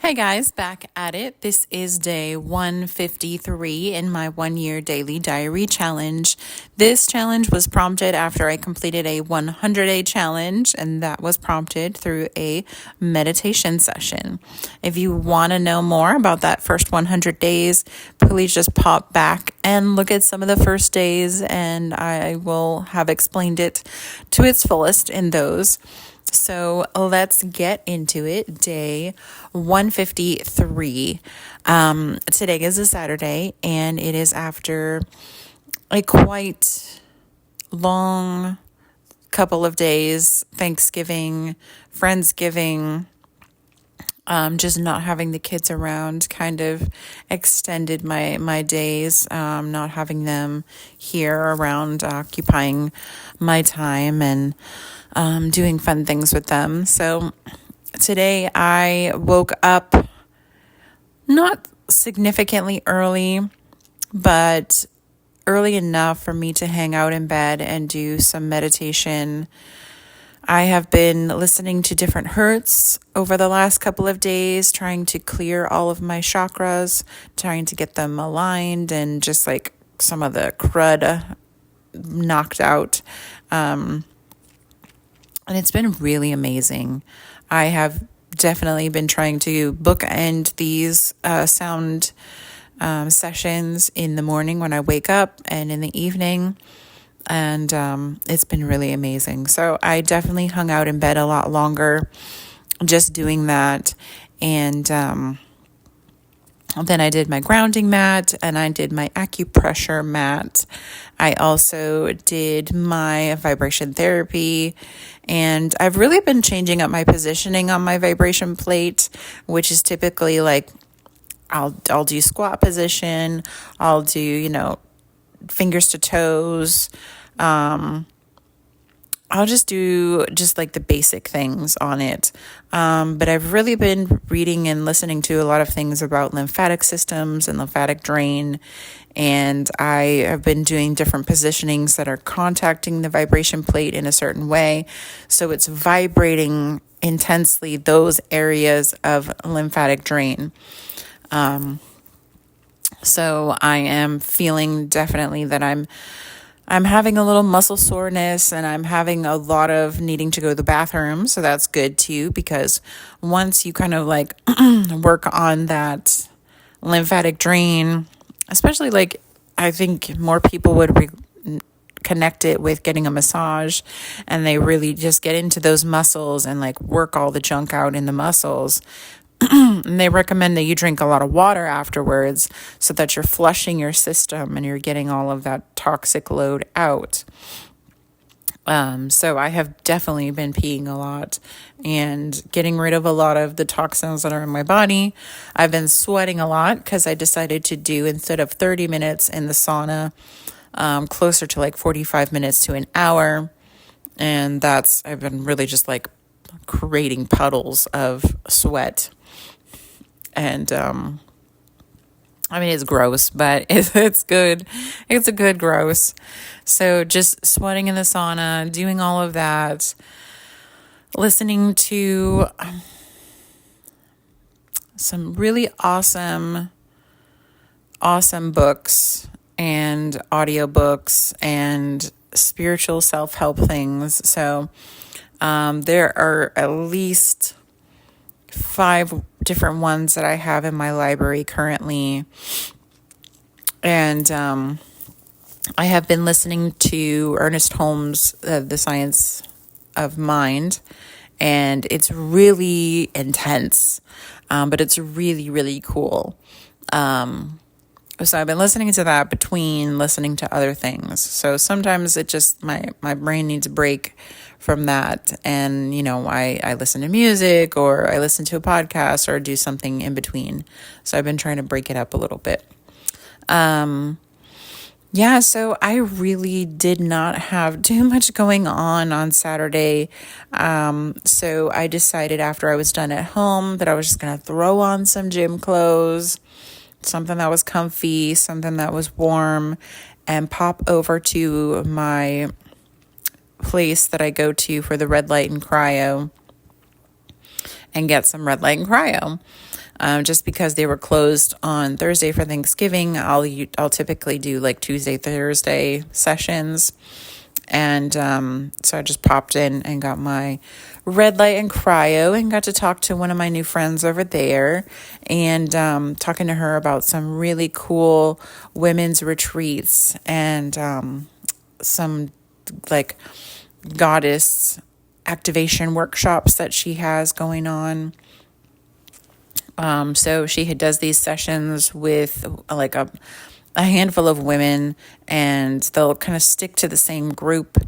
Hey guys, back at it. This is day 153 in my 1 year daily diary challenge. This challenge was prompted after I completed a 100-day challenge, and that was prompted through a meditation session. If you want to know more about that first 100 days, please just pop back and look at some of the first days, and I will have explained it to its fullest in those. So let's get into it. Day 153. Today is a Saturday, and it is after a quite long couple of days, Thanksgiving, Friendsgiving, just not having the kids around kind of extended my days, not having them here around, occupying my time and doing fun things with them. So today I woke up not significantly early, but early enough for me to hang out in bed and do some meditation. I have been listening to different hertz over the last couple of days, trying to clear all of my chakras, trying to get them aligned and just like some of the crud knocked out. And it's been really amazing. I have definitely been trying to bookend these sound sessions in the morning when I wake up and in the evening. And it's been really amazing. So I definitely hung out in bed a lot longer just doing that. And then I did my grounding mat and I did my acupressure mat. I also did my vibration therapy, and I've really been changing up my positioning on my vibration plate, which is typically like I'll do squat position, I'll do, fingers to toes. I'll just do just like the basic things on it. But I've really been reading and listening to a lot of things about lymphatic systems and lymphatic drain. And I have been doing different positionings that are contacting the vibration plate in a certain way. So it's vibrating intensely those areas of lymphatic drain. So I am feeling definitely that I'm having a little muscle soreness, and I'm having a lot of needing to go to the bathroom. So that's good too, because once you kind of like work on that lymphatic drain, especially like I think more people would connect it with getting a massage, and they really just get into those muscles and like work all the junk out in the muscles. And they recommend that you drink a lot of water afterwards so that you're flushing your system and you're getting all of that toxic load out. So I have definitely been peeing a lot and getting rid of a lot of the toxins that are in my body. I've been sweating a lot because I decided to do, instead of 30 minutes in the sauna, closer to like 45 minutes to an hour. And I've been really just like creating puddles of sweat. And it's gross, but it's good. It's a good gross. So just sweating in the sauna, doing all of that, listening to some really awesome books and audiobooks and spiritual self-help things. So there are at least 5 different ones that I have in my library currently. And I have been listening to Ernest Holmes' The Science of Mind, and it's really intense, but it's really, really cool. So I've been listening to that between listening to other things. So sometimes it just, my brain needs a break from that. And, I listen to music, or I listen to a podcast, or do something in between. So I've been trying to break it up a little bit. So I really did not have too much going on Saturday. So I decided after I was done at home that I was just going to throw on some gym clothes, something that was comfy, something that was warm, and pop over to my place that I go to for the red light and cryo and get some red light and cryo. Just because they were closed on Thursday for Thanksgiving, I'll typically do like Tuesday, Thursday sessions. And so I just popped in and got my red light and cryo and got to talk to one of my new friends over there and talking to her about some really cool women's retreats and some like goddess activation workshops that she has going on. So she does these sessions with like a handful of women, and they'll kind of stick to the same group,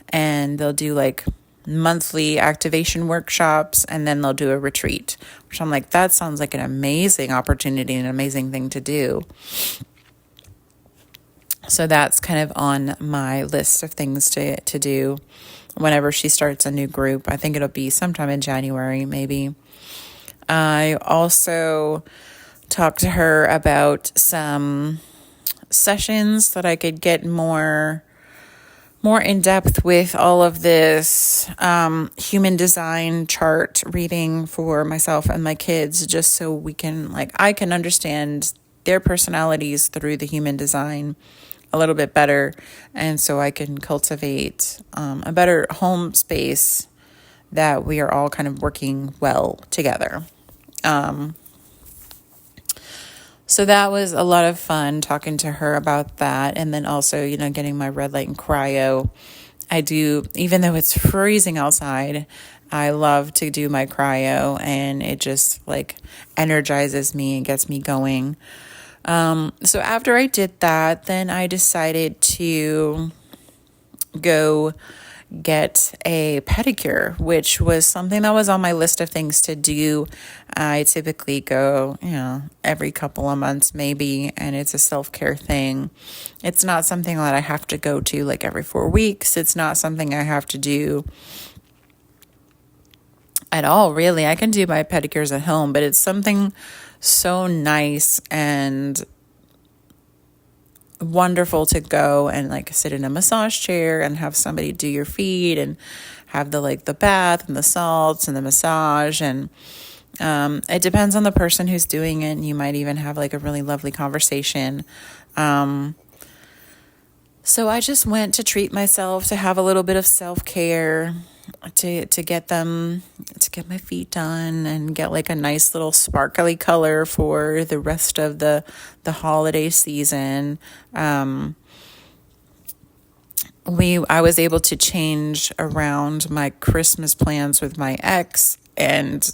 and they'll do like monthly activation workshops, and then they'll do a retreat, which I'm like, that sounds like an amazing opportunity and an amazing thing to do. So that's kind of on my list of things to do whenever she starts a new group. I think it'll be sometime in January, maybe. I also talked to her about some sessions that I could get more in depth with all of this human design chart reading for myself and my kids, just so we can I can understand their personalities through the human design a little bit better, and so I can cultivate a better home space that we are all kind of working well together. So that was a lot of fun talking to her about that. And then also, getting my red light and cryo. I do, even though it's freezing outside, I love to do my cryo, and it just energizes me and gets me going. So after I did that, then I decided to go get a pedicure, which was something that was on my list of things to do. I typically go, every couple of months maybe, and it's a self-care thing. It's not something that I have to go to every 4 weeks. It's not something I have to do at all, really. I can do my pedicures at home, but it's something so nice and wonderful to go and sit in a massage chair and have somebody do your feet and have the bath and the salts and the massage. And it depends on the person who's doing it, and you might even have a really lovely conversation. So I just went to treat myself, to have a little bit of self-care, to get my feet done and get a nice little sparkly color for the rest of the holiday season. I was able to change around my Christmas plans with my ex, and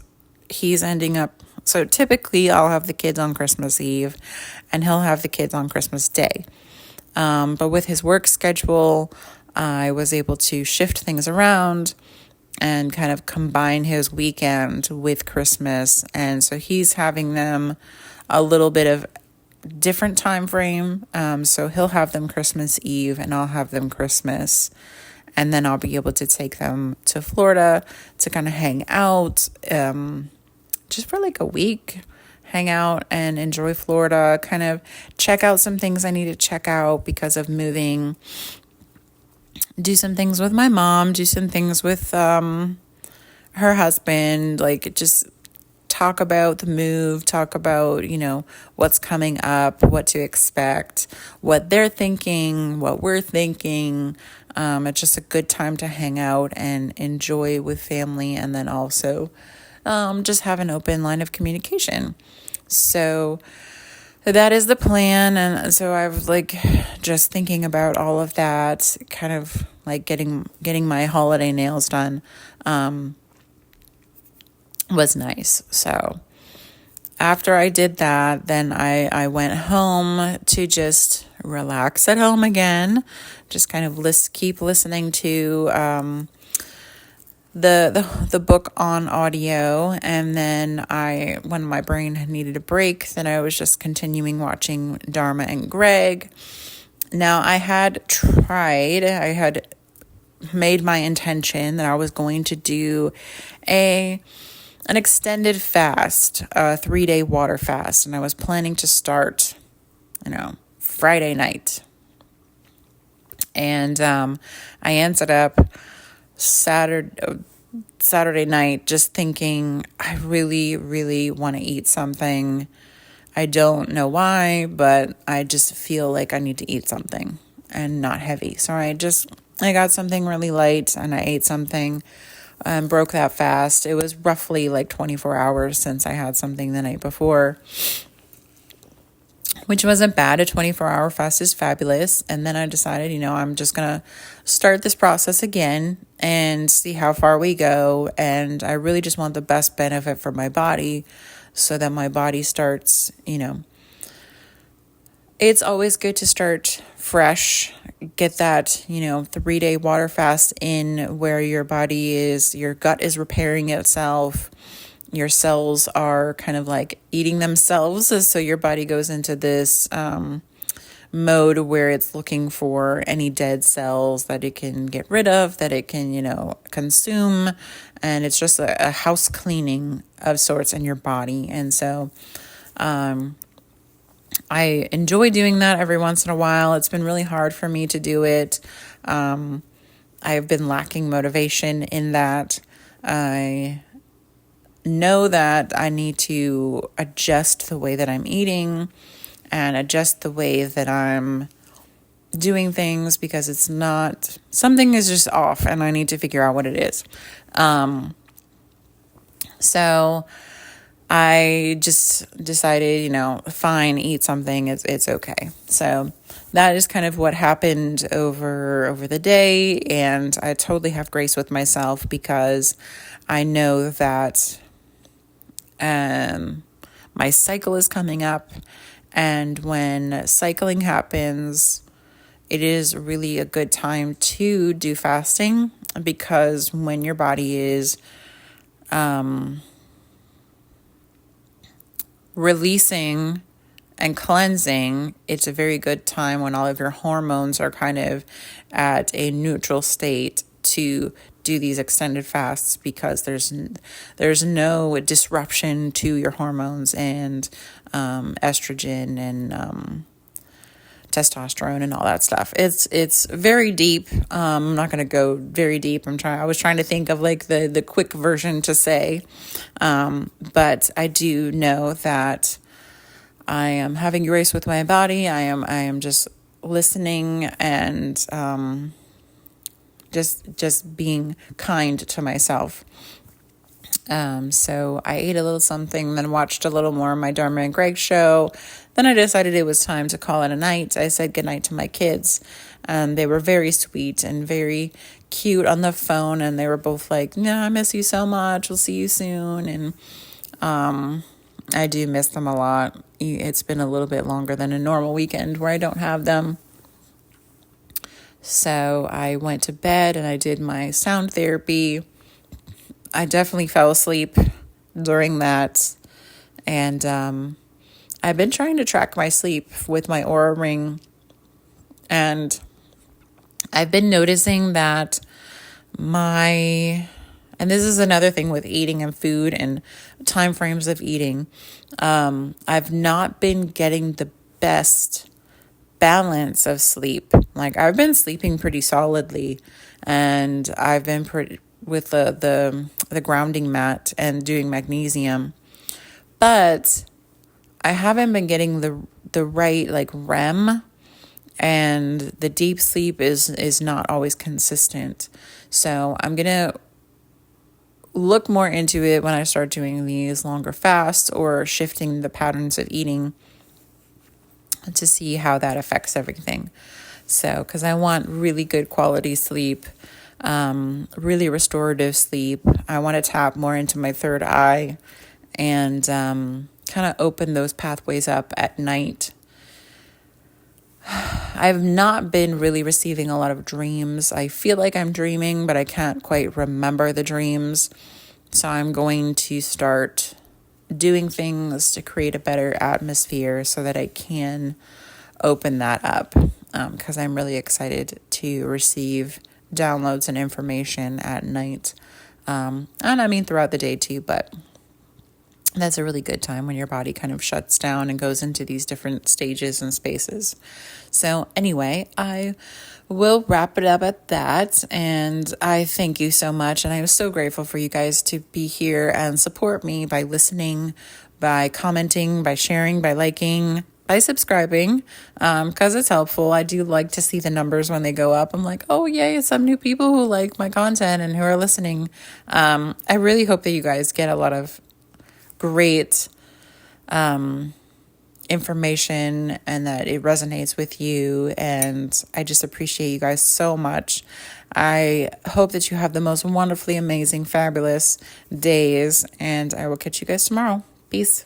he's ending up, so typically I'll have the kids on Christmas Eve and he'll have the kids on Christmas Day. But with his work schedule, I was able to shift things around and kind of combine his weekend with Christmas. And so he's having them a little bit of different time frame. So he'll have them Christmas Eve and I'll have them Christmas. And then I'll be able to take them to Florida to kind of hang out, just for a week. Hang out and enjoy Florida, kind of check out some things I need to check out because of moving, do some things with my mom, do some things with her husband, just talk about the move, talk about, what's coming up, what to expect, what they're thinking, what we're thinking. It's just a good time to hang out and enjoy with family, and then also just have an open line of communication. So that is the plan. And so I've just thinking about all of that, kind of getting my holiday nails done, was nice. So after I did that, then I went home to just relax at home again, just kind of keep listening to, the book on audio. And then when my brain needed a break, then I was just continuing watching Dharma and Greg. Now I had made my intention that I was going to do an extended fast, a 3-day water fast. And I was planning to start, Friday night. And I ended up Saturday night just thinking, I really, really want to eat something. I don't know why, but I just feel like I need to eat something and not heavy. So I got something really light and I ate something and broke that fast. It was roughly like 24 hours since I had something the night before, which wasn't bad. A 24-hour fast is fabulous. And then I decided, I'm just going to start this process again and see how far we go. And I really just want the best benefit for my body so that my body starts, it's always good to start fresh, get that, 3-day water fast in where your gut is repairing itself. Your cells are kind of like eating themselves. So your body goes into this mode where it's looking for any dead cells that it can get rid of, that it can, consume. And it's just a house cleaning of sorts in your body. And so I enjoy doing that every once in a while. It's been really hard for me to do it. I've been lacking motivation in that. I know that I need to adjust the way that I'm eating and adjust the way that I'm doing things because something is just off and I need to figure out what it is. So I just decided, fine, eat something. It's okay. So that is kind of what happened over the day. And I totally have grace with myself because I know that my cycle is coming up, and when cycling happens, it is really a good time to do fasting because when your body is releasing and cleansing, it's a very good time when all of your hormones are kind of at a neutral state to do these extended fasts because there's no disruption to your hormones and estrogen and testosterone and all that stuff. It's very deep. I'm not going to go very deep. I was trying to think of like the quick version to say, but I do know that I am having grace with my body. I am just listening and just being kind to myself. So I ate a little something, then watched a little more of my Dharma and Greg show. Then I decided it was time to call it a night. I said goodnight to my kids. They were very sweet and very cute on the phone. And they were both like, "No, I miss you so much. We'll see you soon." And I do miss them a lot. It's been a little bit longer than a normal weekend where I don't have them. So I went to bed and I did my sound therapy. I definitely fell asleep during that. And I've been trying to track my sleep with my Oura Ring. And I've been noticing that and this is another thing with eating and food and time frames of eating. I've not been getting the best balance of sleep. Like I've been sleeping pretty solidly, and I've been with the grounding mat and doing magnesium, but I haven't been getting the right like REM, and the deep sleep is not always consistent. So I'm gonna look more into it when I start doing these longer fasts or shifting the patterns of eating to see how that affects everything. So, because I want really good quality sleep, really restorative sleep. I want to tap more into my third eye and kind of open those pathways up at night. I've not been really receiving a lot of dreams. I feel like I'm dreaming, but I can't quite remember the dreams. So I'm going to start doing things to create a better atmosphere so that I can open that up, because I'm really excited to receive downloads and information at night. And I mean throughout the day too, but That's a really good time when your body kind of shuts down and goes into these different stages and spaces. So, anyway, I will wrap it up at that. And I thank you so much. And I was so grateful for you guys to be here and support me by listening, by commenting, by sharing, by liking, by subscribing, because it's helpful. I do like to see the numbers when they go up. I'm like, oh, yay, some new people who like my content and who are listening. I really hope that you guys get a lot of great information and that it resonates with you. And I just appreciate you guys so much. I hope that you have the most wonderfully amazing, fabulous days. And I will catch you guys tomorrow. Peace.